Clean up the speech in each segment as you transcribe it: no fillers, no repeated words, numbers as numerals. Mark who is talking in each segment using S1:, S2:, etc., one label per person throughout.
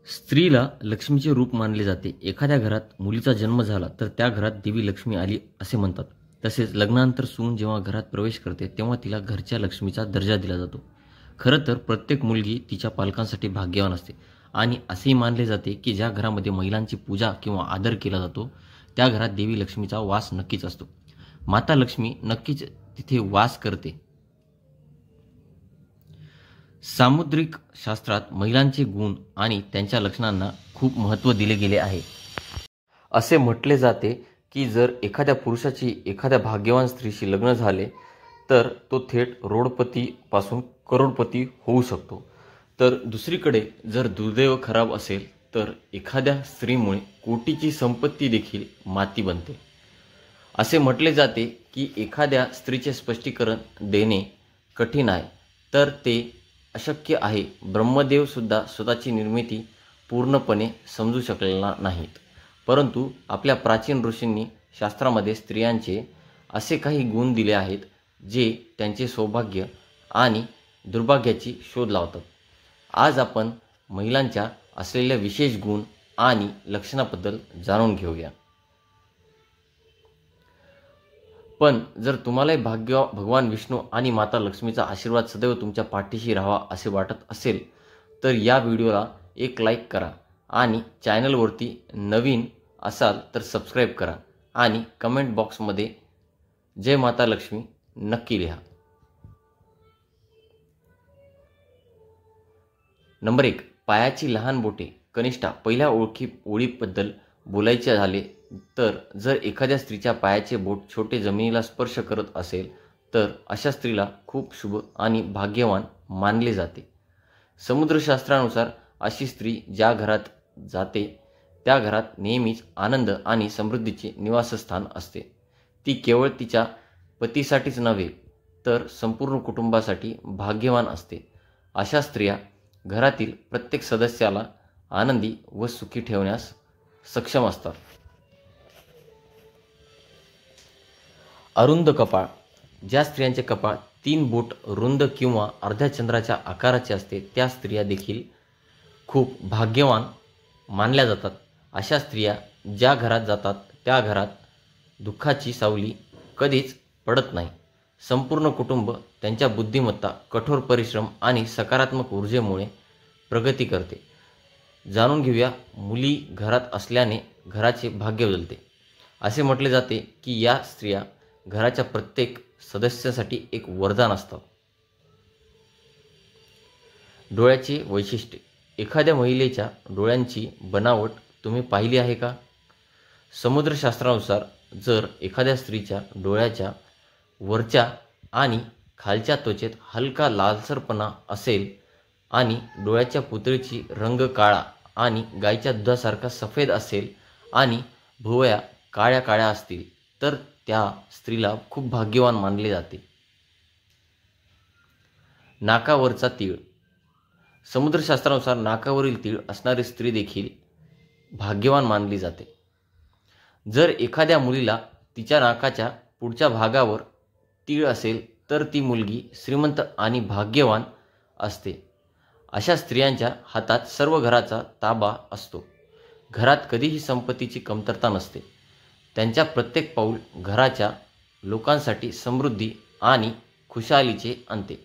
S1: स्त्रीला लक्ष्मीचे रूप मानले जाते. एखाद्या घरात मुलीचा जन्म झाला तर त्या घरात देवी लक्ष्मी आली असे म्हणतात. तसेच लग्नानंतर सून जेव्हा घरात प्रवेश करते तेव्हा तिला घरच्या लक्ष्मीचा दर्जा दिला जातो. खरं तर प्रत्येक मुलगी तिच्या पालकांसाठी भाग्यवान असते आणि असेही मानले जाते की ज्या घरामध्ये महिलांची पूजा किंवा आदर केला जातो त्या घरात देवी लक्ष्मीचा वास नक्कीच असतो. माता लक्ष्मी नक्कीच तिथे वास करते. सामुद्रिक शास्त्रात महिलांचे गुण आणि त्यांच्या लक्षणांना खूप महत्त्व दिले गेले आहे. असे म्हटले जाते की जर एखाद्या पुरुषाची एखाद्या भाग्यवान स्त्रीशी लग्न झाले तर तो थेट रोडपतीपासून करोडपती होऊ शकतो. तर दुसरीकडे जर दुर्दैव खराब असेल तर एखाद्या स्त्रीमुळे कोटीची संपत्ती देखील माती बनते. असे म्हटले जाते की एखाद्या स्त्रीचे स्पष्टीकरण देणे कठीण आहे तर ते अशक्य आहे. ब्रह्मदेव सुद्धा स्वतःची निर्मिती पूर्णपणे समजू शकलेला नाहीत. परंतु आपल्या प्राचीन ऋषींनी शास्त्रामध्ये स्त्रियांचे असे काही गुण दिले आहेत जे त्यांचे सौभाग्य आणि दुर्भाग्याची शोध लावतात. आज आपण महिलांच्या असलेल्या विशेष गुण आणि लक्षणाबद्दल जाणून घेऊया. पण जर तुम्हालाही भगवान विष्णू आणि माता लक्ष्मीचा आशीर्वाद सदैव तुमच्या पाठीशी राहावा असे वाटत असेल तर या व्हिडिओला एक लाईक करा आणि चॅनलवरती नवीन असाल तर सबस्क्राईब करा आणि कमेंट बॉक्समध्ये जय माता लक्ष्मी नक्की लिहा. नंबर 1. पायाची लहान बोटे. कनिष्ठा. पहिल्या ओळीबद्दल बोलायचे झाले तर जर एखाद्या स्त्रीच्या पायाचे बोट छोटे जमिनीला स्पर्श करत असेल तर अशा स्त्रीला खूप शुभ आणि भाग्यवान मानले जाते. समुद्रशास्त्रानुसार अशी स्त्री ज्या घरात जाते त्या घरात नेहमीच आनंद आणि समृद्धीचे निवासस्थान असते. ती केवळ तिच्या पतीसाठीच नव्हे तर संपूर्ण कुटुंबासाठी भाग्यवान असते. अशा स्त्रिया घरातील प्रत्येक सदस्याला आनंदी व सुखी ठेवण्यास सक्षम असतात. अरुंद कपाळ. ज्या स्त्रियांचे कपाळ 3 बोट रुंद किंवा अर्ध्या चंद्राच्या आकाराचे असते त्या स्त्रिया देखील खूप भाग्यवान मानल्या जातात. अशा स्त्रिया ज्या घरात जातात त्या घरात दुःखाची सावली कधीच पडत नाही. संपूर्ण कुटुंब त्यांच्या बुद्धिमत्ता, कठोर परिश्रम आणि सकारात्मक ऊर्जेमुळे प्रगती करते. जाणून घेऊया मुली घरात असल्याने घराचे भाग्य बदलते. असे म्हटले जाते की या स्त्रिया घराच्या प्रत्येक सदस्यासाठी एक वरदान असतात. डोळ्याची वैशिष्ट्ये. एखाद्या महिलेच्या डोळ्यांची बनावट तुम्ही पाहिली आहे का? समुद्रशास्त्रानुसार जर एखाद्या स्त्रीच्या डोळ्याच्या वरच्या आणि खालच्या त्वचेत हलका लालसरपणा असेल आणि डोळ्याच्या पुतळीची रंग काळा आणि गाईच्या दुधासारखा सफेद असेल आणि भुवया काळ्या काळ्या असतील तर त्या स्त्रीला खूप भाग्यवान मानले जाते. नाकावरचा तीळ. समुद्रशास्त्रानुसार नाकावरील तीळ असणारी स्त्री देखील भाग्यवान मानली जाते. जर एखाद्या मुलीला तिच्या नाकाच्या पुढच्या भागावर तीळ असेल तर ती मुलगी श्रीमंत आणि भाग्यवान असते. अशा स्त्रियांच्या हातात सर्व घराचा ताबा असतो. घरात कधीही संपत्तीची कमतरता नसते. त्यांच्या प्रत्येक पाऊल घराच्या लोकांसाठी समृद्धी आणि खुशालीचे आणते.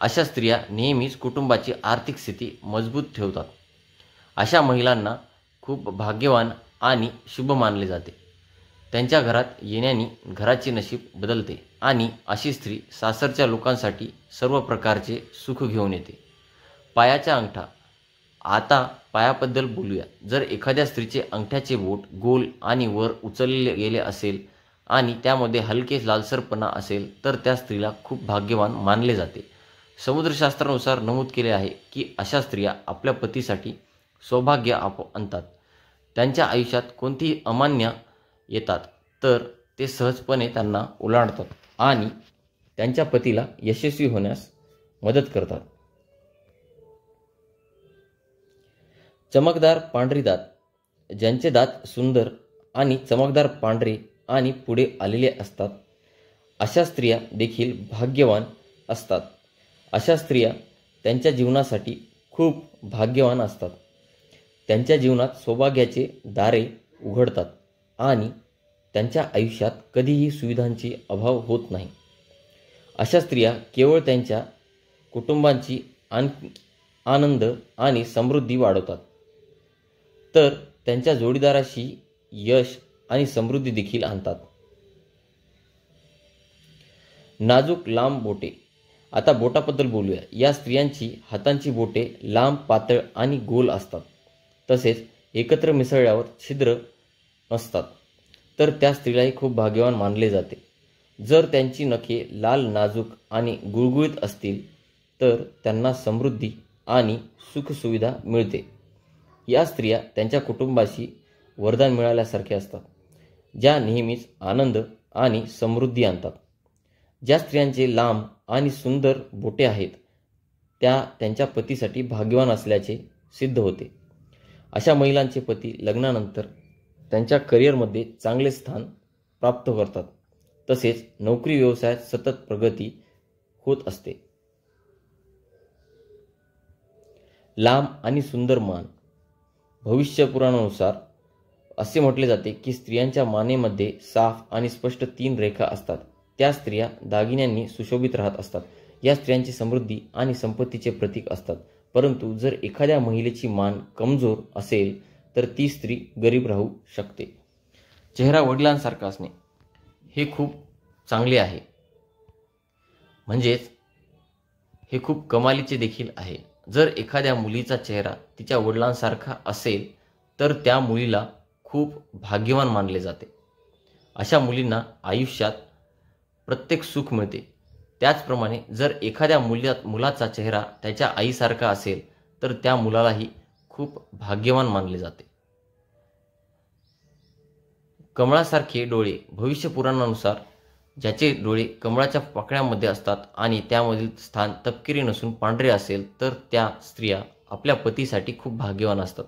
S1: अशा स्त्रिया नेहमीच कुटुंबाची आर्थिक स्थिती मजबूत ठेवतात. अशा महिलांना खूप भाग्यवान आणि शुभ मानले जाते. त्यांच्या घरात येण्याने घराचे नशीब बदलते आणि अशी स्त्री सासरच्या लोकांसाठी सर्व प्रकारचे सुख घेऊन येते. पायाचा अंगठा. आता पायाबद्दल बोलूया. जर एखाद्या स्त्रीचे अंगठ्याचे बोट गोल आणि वर उचलले गेले असेल आणि त्यामध्ये हलके लालसरपणा असेल तर त्या स्त्रीला खूप भाग्यवान मानले जाते. समुद्रशास्त्रानुसार नमूद केले आहे की अशा स्त्रिया आपल्या पतीसाठी सौभाग्य आणतात. त्यांच्या आयुष्यात कोणतीही अमान्य येतात तर ते सहजपणे त्यांना ओलांडतात आणि त्यांच्या पतीला यशस्वी होण्यास मदत करतात. चमकदार पांढरी दात. ज्यांचे दात सुंदर आणि चमकदार पांढरे आणि पुढे आलेले असतात अशा स्त्रिया देखील भाग्यवान असतात. अशा स्त्रिया त्यांच्या जीवनासाठी खूप भाग्यवान असतात. त्यांच्या जीवनात सौभाग्याचे दारे उघडतात आणि त्यांच्या आयुष्यात कधीही सुविधांची अभाव होत नाही. अशा स्त्रिया केवळ त्यांच्या कुटुंबांची आनंद आणि समृद्धी वाढवतात, तर त्यांच्या जोडीदाराशी यश आणि समृद्धी देखील आणतात. नाजूक लांब बोटे. आता बोटाबद्दल बोलूया. या स्त्रियांची हातांची बोटे लांब, पातळ आणि गोल असतात. तसेच एकत्र मिसळल्यावर छिद्र असतात, तर त्या स्त्रीलाही खूप भाग्यवान मानले जाते. जर त्यांची नखे लाल, नाजूक आणि गुळगुळीत असतील तर त्यांना समृद्धी आणि सुखसुविधा मिळते. या स्त्रिया त्यांच्या कुटुंबाशी वरदान मिळाल्यासारखे असतात, ज्या नेहमीच आनंद आणि समृद्धी आणतात. ज्या स्त्रियांचे लांब आणि सुंदर बोटे आहेत त्या त्यांच्या पतीसाठी भाग्यवान असल्याचे सिद्ध होते. अशा महिलांचे पती लग्नानंतर त्यांच्या करिअरमध्ये चांगले स्थान प्राप्त करतात, तसेच नोकरी व्यवसायात सतत प्रगती होत असते. लांब आणि सुंदर मान. भविष्य पुराणानुसार असे म्हटले जाते की स्त्रियांच्या मानेमध्ये साफ आणि स्पष्ट 3 रेखा असतात. त्या स्त्रिया दागिन्यांनी सुशोभित राहत असतात. या स्त्रियांची समृद्धी आणि संपत्तीचे प्रतीक असतात. परंतु जर एखाद्या महिलेची मान कमजोर असेल तर ती स्त्री गरीब राहू शकते. चेहरा वडिलांसारखा असणे हे खूप चांगले आहे, म्हणजेच हे खूप कमालीचे देखील आहे. जर एखाद्या मुलीचा चेहरा तिच्या वडिलांसारखा असेल तर त्या मुलीला खूप भाग्यवान मानले जाते. अशा मुलींना आयुष्यात प्रत्येक सुख मिळते. त्याचप्रमाणे जर एखाद्या मुलाचा चेहरा त्याच्या आईसारखा असेल तर त्या मुलालाही खूप भाग्यवान मानले जाते. कमळासारखे डोळे. भविष्य पुराणानुसार ज्याचे डोळे कमळाच्या पाकळ्यामध्ये असतात आणि त्यामधील स्थान तपकिरी नसून पांढरे असेल तर त्या स्त्रिया आपल्या पतीसाठी खूप भाग्यवान असतात.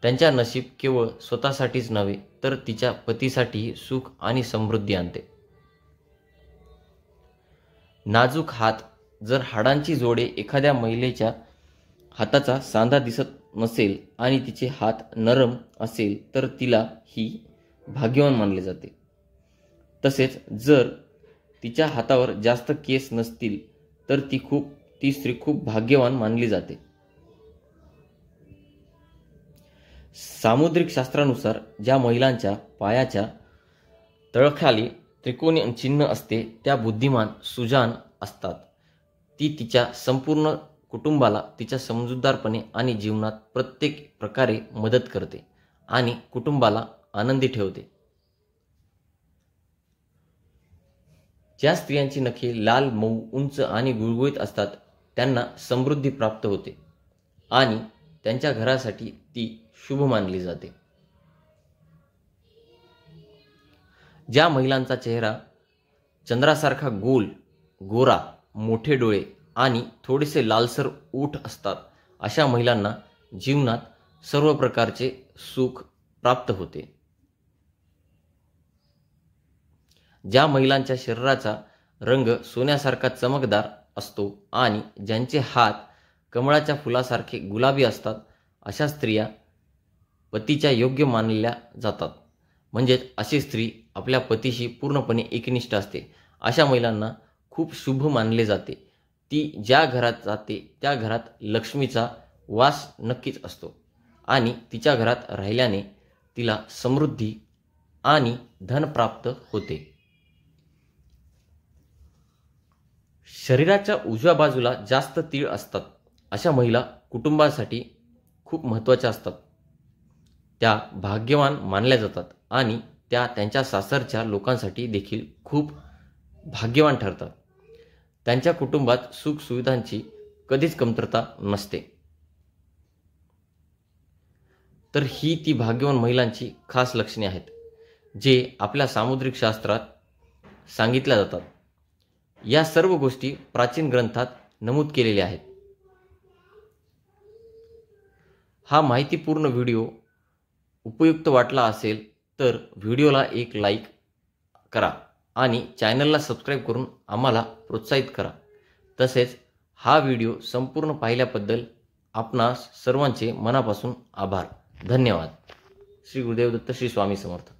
S1: त्यांच्या नशीब केवळ स्वतःसाठीच नव्हे तर तिच्या पतीसाठीही सुख आणि समृद्धी आणते. नाजूक हात. जर हाडांची जोडे एखाद्या महिलेच्या हाताचा सांधा दिसत नसेल आणि तिचे हात नरम असेल तर तिला ही भाग्यवान मानले जाते. तसेच जर तिच्या हातावर जास्त केस नसतील तर ती स्त्री खूप भाग्यवान मानली जाते. सामुद्रिक शास्त्रानुसार ज्या महिलांच्या पायाच्या तळखाली त्रिकोणी चिन्ह असते त्या बुद्धिमान, सुजाण असतात. ती तिच्या संपूर्ण कुटुंबाला तिच्या समजूतदारपणे आणि जीवनात प्रत्येक प्रकारे मदत करते आणि कुटुंबाला आनंदी ठेवते. ज्या स्त्रियांची नखे लाल, मऊ, उंच आणि गुळगुळीत असतात त्यांना समृद्धी प्राप्त होते आणि त्यांच्या घरासाठी ती शुभ मानली जाते. ज्या महिलांचा चेहरा चंद्रासारखा गोल, गोरा, मोठे डोळे आणि थोडेसे लालसर ओठ असतात अशा महिलांना जीवनात सर्व प्रकारचे सुख प्राप्त होते. ज्या महिलांच्या शरीराचा रंग सोन्यासारखा चमकदार असतो आणि ज्यांचे हात कमळाच्या फुलासारखे गुलाबी असतात अशा स्त्रिया पतीच्या योग्य मानल्या जातात. म्हणजेच अशी स्त्री आपल्या पतीशी पूर्णपणे एकनिष्ठ असते. अशा महिलांना खूप शुभ मानले जाते. ती ज्या घरात जाते त्या घरात लक्ष्मीचा वास नक्कीच असतो आणि तिच्या घरात राहिल्याने तिला समृद्धी आणि धन प्राप्त होते. शरीराच्या उजव्या बाजूला जास्त तीळ असतात अशा महिला कुटुंबासाठी खूप महत्त्वाच्या असतात. त्या भाग्यवान मानल्या जातात आणि त्या त्यांच्या सासरच्या लोकांसाठी देखील खूप भाग्यवान ठरतात. त्यांच्या कुटुंबात सुख सुविधांची कधीच कमतरता नसते. तर ही ती भाग्यवान महिलांची खास लक्षणे आहेत जे आपल्या सामुद्रिक शास्त्रात सांगितल्या जातात. या सर्व गोष्टी प्राचीन ग्रंथात नमूद केलेल्या आहेत. हा माहितीपूर्ण व्हिडिओ उपयुक्त वाटला असेल तर व्हिडिओला एक लाईक करा आणि चॅनलला सबस्क्राईब करून आम्हाला प्रोत्साहित करा. तसेच हा व्हिडिओ संपूर्ण पाहिल्याबद्दल आपणास सर्वांचे मनापासून आभार. धन्यवाद. श्री गुरुदेव दत्त. श्री स्वामी समर्थ.